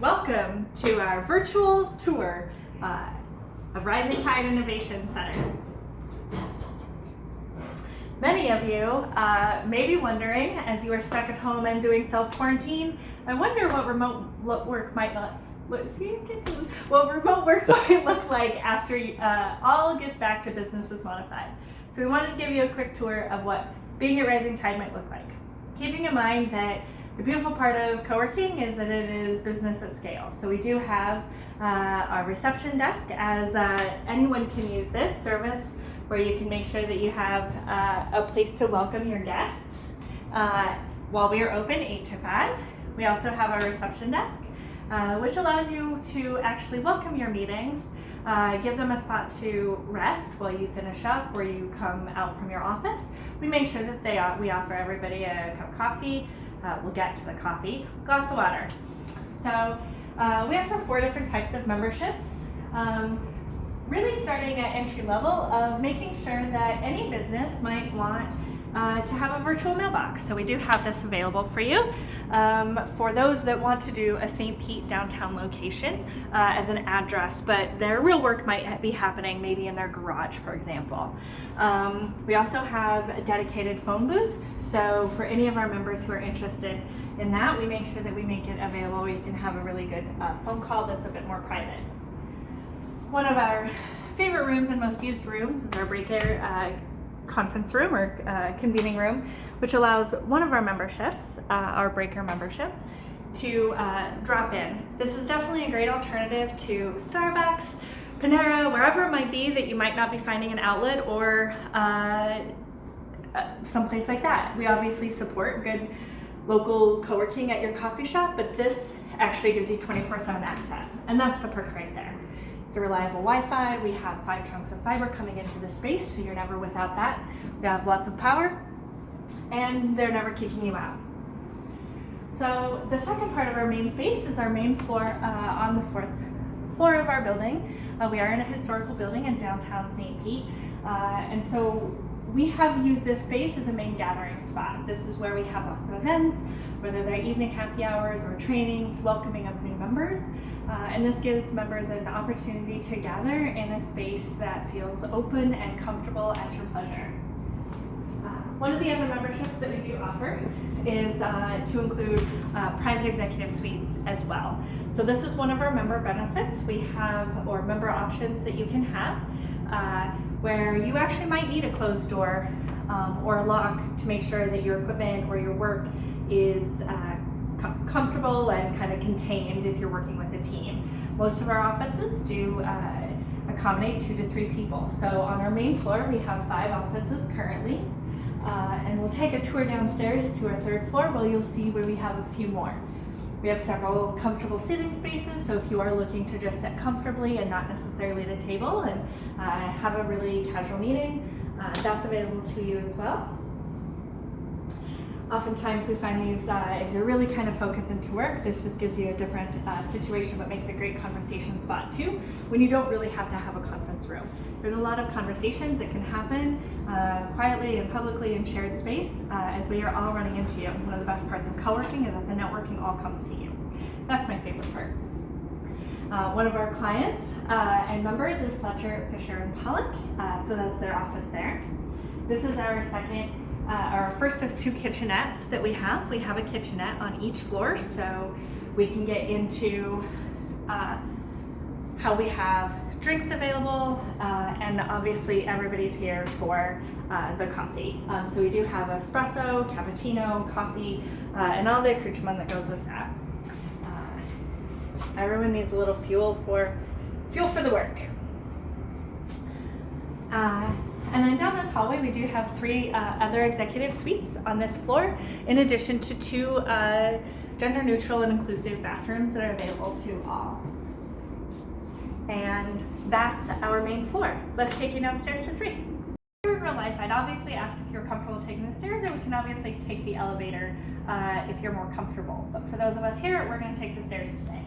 Welcome to our virtual tour of Rising Tide Innovation Center. Many of you may be wondering, as you are stuck at home and doing self-quarantine, I wonder what remote work might look like after all gets back to business as modified. So we wanted to give you a quick tour of what being at Rising Tide might look like. Keeping in mind that the beautiful part of co-working is that it is business at scale. So we do have our reception desk, as anyone can use this service where you can make sure that you have a place to welcome your guests while we are open 8 to 5. We also have our reception desk, which allows you to actually welcome your meetings, give them a spot to rest while you finish up or you come out from your office. We make sure that we offer everybody a cup of coffee. We'll get to the coffee, glass of water. So we offer 4 different types of memberships, really starting at entry level of making sure that any business might want to have a virtual mailbox. So we do have this available for you. For those that want to do a St. Pete downtown location as an address, but their real work might be happening maybe in their garage, for example. We also have dedicated phone booths. So for any of our members who are interested in that, we make sure that we make it available. You can have a really good phone call that's a bit more private. One of our favorite rooms and most used rooms is our breaker conference room or convening room, which allows one of our memberships, our breaker membership, to drop in. This is definitely a great alternative to Starbucks, Panera, wherever it might be that you might not be finding an outlet or someplace like that. We obviously support good local co-working at your coffee shop, but this actually gives you 24/7 access, and that's the perk right there. It's a reliable Wi-Fi. We have 5 chunks of fiber coming into the space, so you're never without that. We have lots of power, and they're never kicking you out. So the second part of our main space is our main floor on the 4th floor of our building. We are in a historical building in downtown St. Pete, and so we have used this space as a main gathering spot. This is where we have lots of events, whether they're evening happy hours or trainings, welcoming of new members. And this gives members an opportunity to gather in a space that feels open and comfortable at your pleasure. One of the other memberships that we do offer is to include private executive suites as well. So this is one of our member benefits. We have, or member options that you can have, where you actually might need a closed door or a lock to make sure that your equipment or your work is comfortable and kind of contained if you're working with a team. Most of our offices do accommodate 2 to 3 people. So on our main floor, we have 5 offices currently, and we'll take a tour downstairs to our 3rd floor where you'll see where we have a few more. We have several comfortable sitting spaces, so if you are looking to just sit comfortably and not necessarily at a table and have a really casual meeting, that's available to you as well. Oftentimes we find these, as you're really kind of focused into work, this just gives you a different situation, but makes a great conversation spot too, when you don't really have to have a conference room. There's a lot of conversations that can happen quietly and publicly in shared space as we are all running into you. One of the best parts of co-working is that the networking all comes to you. That's my favorite part. One of our clients and members is Fletcher, Fisher & Pollock, so that's their office there. This is our first of 2 kitchenettes that we have. We have a kitchenette on each floor, so we can get into how we have drinks available, and obviously everybody's here for the coffee. So we do have espresso, cappuccino, coffee, and all the accoutrement that goes with that. Everyone needs a little fuel for the work. And then down this hallway, we do have 3 other executive suites on this floor, in addition to 2 gender-neutral and inclusive bathrooms that are available to all. And that's our main floor. Let's take you downstairs to 3. If you're in real life, I'd obviously ask if you're comfortable taking the stairs, or we can obviously take the elevator if you're more comfortable. But for those of us here, we're going to take the stairs today.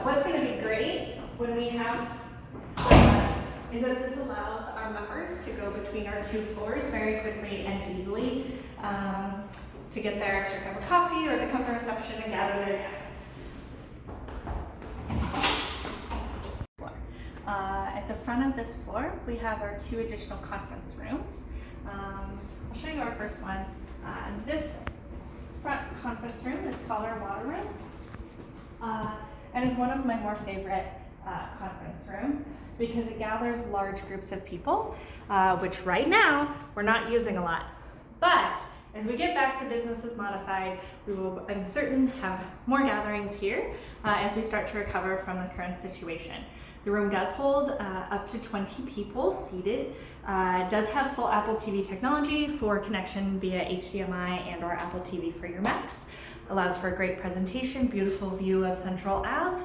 What's going to be great when we have is that this allows our members to go between our 2 floors very quickly and easily to get their extra cup of coffee or to come to reception and gather their guests. At the front of this floor, we have our 2 additional conference rooms. I'll show you our first one. This front conference room is called our water room, and is one of my more favorite conference rooms because it gathers large groups of people, which right now we're not using a lot. But as we get back to Business is Modified, we will, I'm certain, have more gatherings here as we start to recover from the current situation. The room does hold up to 20 people seated. It does have full Apple TV technology for connection via HDMI and or Apple TV for your Macs. Allows for a great presentation, beautiful view of Central Ave,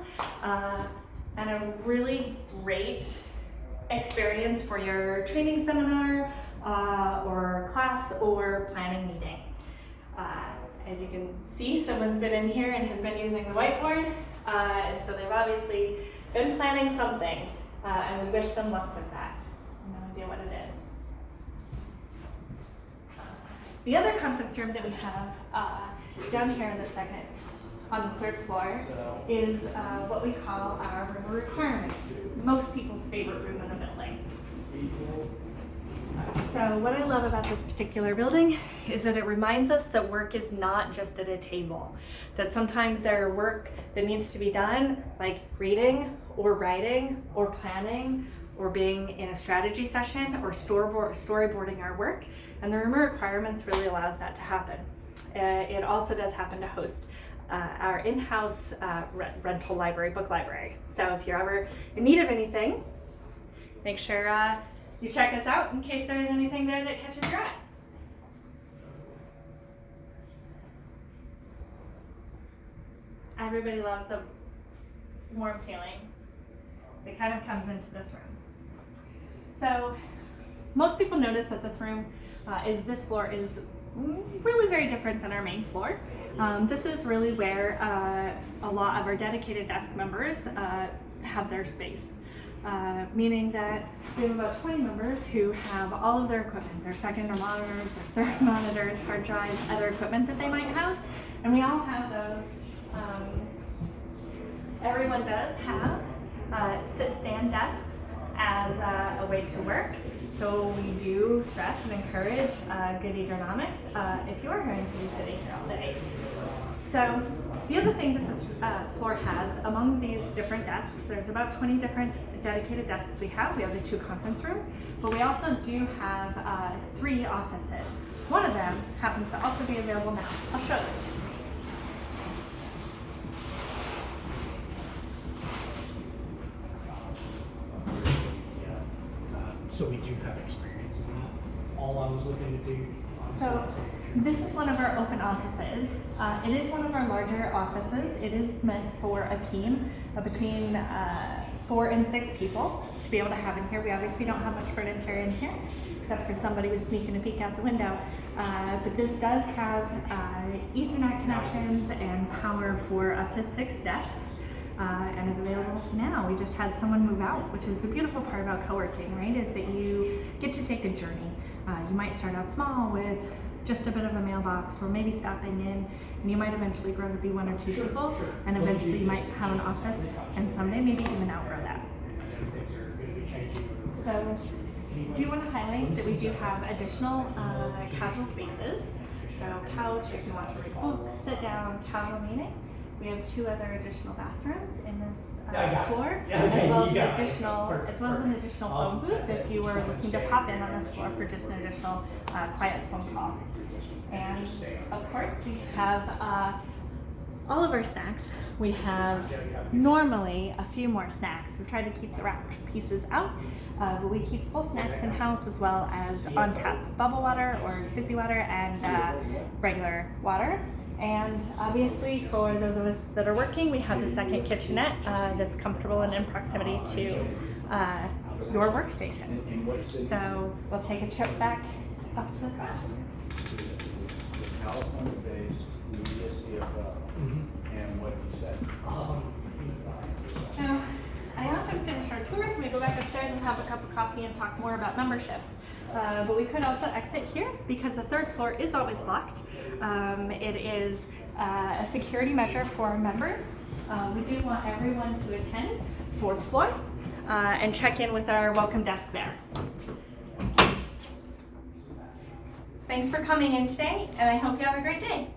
and a really great experience for your training seminar or class or planning meeting. As you can see, someone's been in here and has been using the whiteboard, and so they've obviously been planning something, and we wish them luck with that. No idea what it is. The other conference room that we have down here in the second, on the 3rd floor, is what we call our room of requirements, most people's favorite room in the building. So what I love about this particular building is that it reminds us that work is not just at a table, that sometimes there are work that needs to be done, like reading or writing or planning or being in a strategy session or storyboarding our work, and the room of requirements really allows that to happen. It also does happen to host our in-house rental library, book library. So if you're ever in need of anything, make sure you check us out in case there's anything there that catches your eye. Everybody loves the warm feeling that kind of comes into this room. So most people notice that this floor is really very different than our main floor. This is really where a lot of our dedicated desk members have their space. Meaning that we have about 20 members who have all of their equipment, their second monitors, their third monitors, hard drives, other equipment that they might have, and we all have those. Everyone does have sit-stand desks as a way to work, so we do stress and encourage good ergonomics if you are going to be sitting here all day. So the other thing that this floor has, among these different desks, there's about 20 different dedicated desks we have. We have the 2 conference rooms, but we also do have 3 offices. One of them happens to also be available now. I'll show you. So we do have experience in that. All I was looking to do. So this is one of our open offices. It is one of our larger offices. It is meant for a team of between 4 and 6 people to be able to have in here. We obviously don't have much furniture in here, except for somebody was sneaking a peek out the window. But this does have Ethernet connections and power for up to 6 desks. And is available now. We just had someone move out, which is the beautiful part about co-working, right? Is that you get to take a journey. You might start out small with just a bit of a mailbox or maybe stopping in, and you might eventually grow to be 1 or 2 people, and eventually you might have an office, and someday maybe even outgrow that. So I do want to highlight that we do have additional casual spaces. So couch, if you want to read a book, sit down, casual meeting. We have 2 other additional bathrooms in this floor, as well as an additional phone booth if you were looking to pop in on this floor for just an additional quiet phone call. And of course, we have all of our snacks. We have normally a few more snacks. We try to keep the wrapped pieces out, but we keep full snacks in-house as well as on-tap bubble water or fizzy water and regular water. And obviously, for those of us that are working, we have the second kitchenette that's comfortable and in proximity to your workstation. So we'll take a trip back up to the front. California-based media CFO, and what he said. Now, I often finish our tours and we go back upstairs and have a cup of coffee and talk more about memberships. But we could also exit here because the third floor is always locked. It is a security measure for members. We do want everyone to attend fourth floor and check in with our welcome desk there. Thanks for coming in today, and I hope you have a great day.